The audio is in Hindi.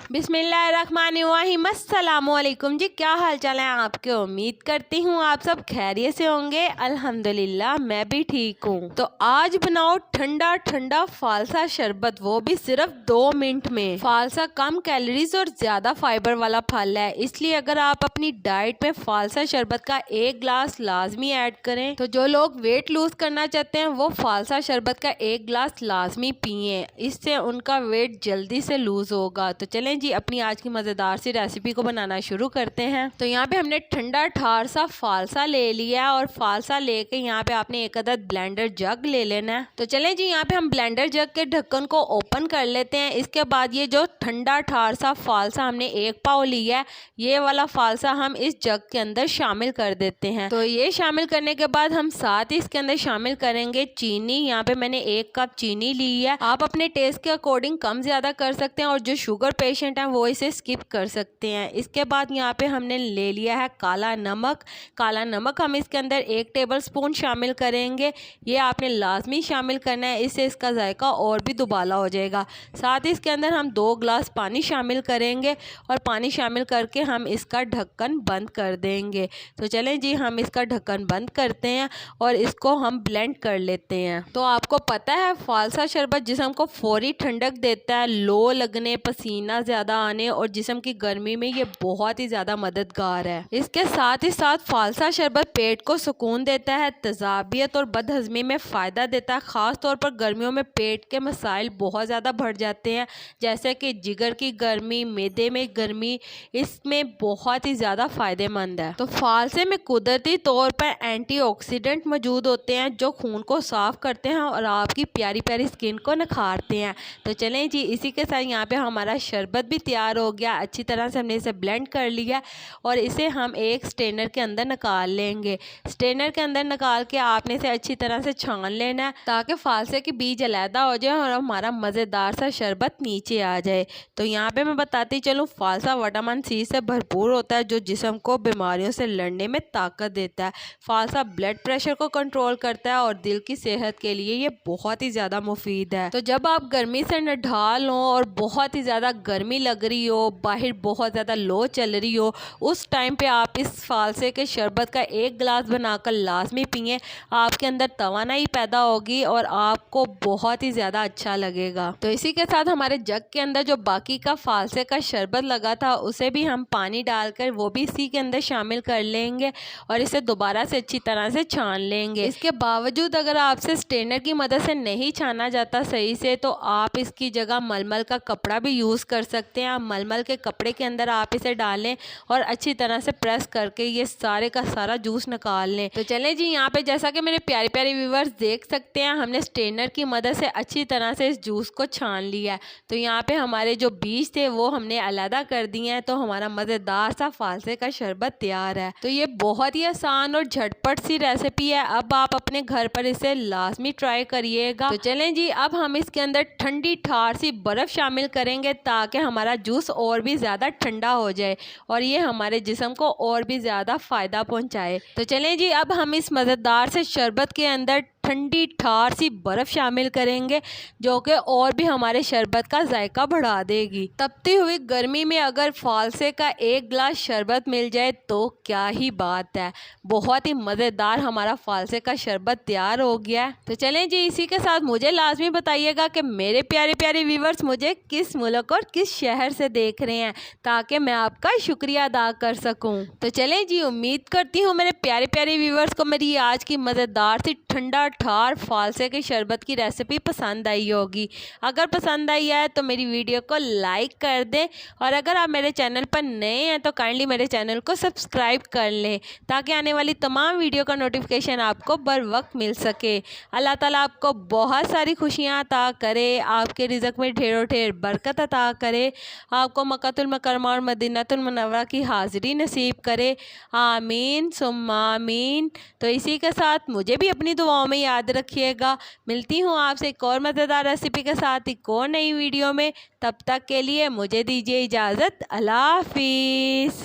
बिस्मिल्लाहिर्रहमानिर्रहीम। अस्सलामुअलैकुम जी, क्या हाल चाल है आपके। उम्मीद करती हूँ आप सब खैरियत से होंगे। अल्हम्दुलिल्लाह मैं भी ठीक हूँ। तो आज बनाओ ठंडा ठंडा फालसा शरबत, वो भी सिर्फ 2 मिनट में। फालसा कम कैलोरीज और ज्यादा फाइबर वाला फल है, इसलिए अगर आप अपनी डाइट में फालसा शरबत का 1 गिलास लाजमी ऐड करें। तो जो लोग वेट लूज करना चाहते हैं वो फालसा शरबत का 1 गिलास लाजमी पिए, इससे उनका वेट जल्दी से लूज होगा। तो चलें जी अपनी आज की मज़ेदार सी रेसिपी को बनाना शुरू करते हैं। तो यहाँ पे हमने ठंडा ठार सा फालसा ले लिया है और फालसा लेके यहाँ पे आपने 1 अदद ब्लेंडर जग ले लेना है। तो चलें जी यहाँ पे हम ब्लेंडर जग के ढक्कन को ओपन कर लेते हैं। इसके बाद ये जो ठंडा ठार सा फालसा हमने 1 पाव लिया है, ये वाला फालसा हम इस जग के अंदर शामिल कर देते हैं। तो ये शामिल करने के बाद हम साथ ही इसके अंदर शामिल करेंगे चीनी। यहाँ पे मैंने 1 कप चीनी ली है। आप अपने टेस्ट के अकॉर्डिंग कम ज्यादा कर सकते हैं और जो शुगर पेशेंट हैं वो इसे स्किप कर सकते हैं। इसके बाद यहाँ पे हमने ले लिया है काला नमक। काला नमक हम इसके अंदर 1 टेबलस्पून शामिल करेंगे। ये आपने लाजमी शामिल करना है, इससे इसका जायका और भी दुबाला हो जाएगा। साथ ही इसके अंदर हम 2 गिलास पानी शामिल करेंगे और पानी शामिल करके हम इसका ढक्कन बंद कर देंगे। तो चलें जी हम इसका ढक्कन बंद करते हैं और इसको हम ब्लेंड कर लेते हैं। तो आपको पता है फालसा शरबत जिस्म को फौरी ठंडक देता है, लो लगने, पसीना ज्यादा आने और जिस्म की गर्मी में ये बहुत ही ज्यादा मददगार है। इसके साथ ही साथ फालसा शरबत पेट को सुकून देता है, तेजाबियत और बदहजमी में फ़ायदा देता है। ख़ास तौर पर गर्मियों में पेट के मसाइल बहुत ज़्यादा बढ़ जाते हैं, जैसे कि जिगर की गर्मी, मैदे में गर्मी, इसमें बहुत ही ज़्यादा फ़ायदेमंद है। तो फालसे में कुदरती तौर पर एंटीऑक्सीडेंट मौजूद होते हैं जो खून को साफ़ करते हैं और आपकी प्यारी प्यारी स्किन को निखारते हैं। तो चलें जी इसी के साथ यहाँ पे हमारा शरबत भी तैयार हो गया। अच्छी तरह से हमने इसे ब्लेंड कर लिया और इसे हम एक स्ट्रेनर के अंदर निकाल लेंगे। स्ट्रेनर के अंदर निकाल के आपने इसे अच्छी तरह से छान लेना है ताकि फालसे के बीज अलहदा हो जाए और हमारा मज़ेदार सा शरबत नीचे आ जाए। तो यहाँ पे मैं बताती चलूँ, फालसा विटामिन सी से भरपूर होता है जो जिस्म को बीमारियों से लड़ने में ताकत देता है। फालसा ब्लड प्रेशर को कंट्रोल करता है और दिल की सेहत के लिए ये बहुत ही ज़्यादा मुफीद है। तो जब आप गर्मी से निढाल हो और बहुत ही ज़्यादा गर्मी लग रही हो, बाहर बहुत ज़्यादा लो चल रही हो, उस टाइम पे आप इस फालसे के शरबत का 1 गिलास बनाकर लाजमी पिए। आपके अंदर तवानाई पैदा होगी और आपको बहुत ही ज़्यादा अच्छा लगेगा। तो इसी के साथ हमारे जग के अंदर जो बाकी का फालसे का शरबत लगा था उसे भी हम पानी डालकर वो भी इसी के अंदर शामिल कर लेंगे और इसे दोबारा से अच्छी तरह से छान लेंगे। इसके बावजूद अगर आपसे स्ट्रेनर की मदद से नहीं छाना जाता सही से, तो आप इसकी जगह मलमल का कपड़ा भी यूज़ कर सकते हैं। मलमल के कपड़े के अंदर आप इसे डालें और अच्छी तरह से प्रेस करके ये सारे का सारा जूस निकाल लें। तो चलें जी यहाँ पे जैसा कि मेरे प्यारे प्यारे व्यूवर्स देख सकते हैं, हमने स्ट्रेनर की मदद से अच्छी तरह से इस जूस को छान लिया है। तो यहाँ पे हमारे जो बीज थे वो हमने अलहदा कर दिए हैं। तो हमारा मज़ेदार सा फालसे का शरबत तैयार है। तो ये बहुत ही आसान और झटपट सी रेसिपी है। अब आप अपने घर पर इसे लाजमी ट्राई करिएगा। तो चलें जी अब हम इसके अंदर ठंडी ठार सी बर्फ़ शामिल करेंगे ताकि हमारा जूस और भी ज़्यादा ठंडा हो जाए और ये हमारे जिस्म को और भी ज़्यादा फ़ायदा पहुंचाए। तो चलें जी अब हम इस मज़ेदार से शरबत के अंदर ठंडी ठार सी बर्फ़ शामिल करेंगे जो कि और भी हमारे शरबत का जायका बढ़ा देगी। तपती हुई गर्मी में अगर फालसे का 1 गिलास शरबत मिल जाए तो क्या ही बात है। बहुत ही मज़ेदार हमारा फालसे का शरबत तैयार हो गया है। तो चलें जी इसी के साथ मुझे लाजमी बताइएगा कि मेरे प्यारे प्यारे व्यूवर्स मुझे किस मुल्क और किस शहर से देख रहे हैं ताकि मैं आपका शुक्रिया अदा कर सकूं। तो चलें जी उम्मीद करती हूँ मेरे प्यारे प्यारे व्यूवर्स को मेरी आज की मज़ेदार सी ठंडा ठार फालसे के शरबत की रेसिपी पसंद आई होगी। अगर पसंद आई है तो मेरी वीडियो को लाइक कर दें और अगर आप मेरे चैनल पर नए हैं तो काइंडली मेरे चैनल को सब्सक्राइब कर लें ताकि आने वाली तमाम वीडियो का नोटिफिकेशन आपको बर वक्त मिल सके। अल्लाह ताला आपको बहुत सारी खुशियाँ अता करे, आपके रिज़्क़ में ढेरों ढेर बरकत अता करे, आपको मक्कातुल मुकर्रमा और मदीनातुल मुनव्वरा की हाज़िरी नसीब करे। आमीन सुम्मा आमीन। तो इसी के साथ मुझे भी अपनी दुआओं में याद रखिएगा। मिलती हूँ आपसे एक और मज़ेदार रेसिपी के साथ एक और नई वीडियो में। तब तक के लिए मुझे दीजिए इजाज़त। अल्लाह हाफिज़।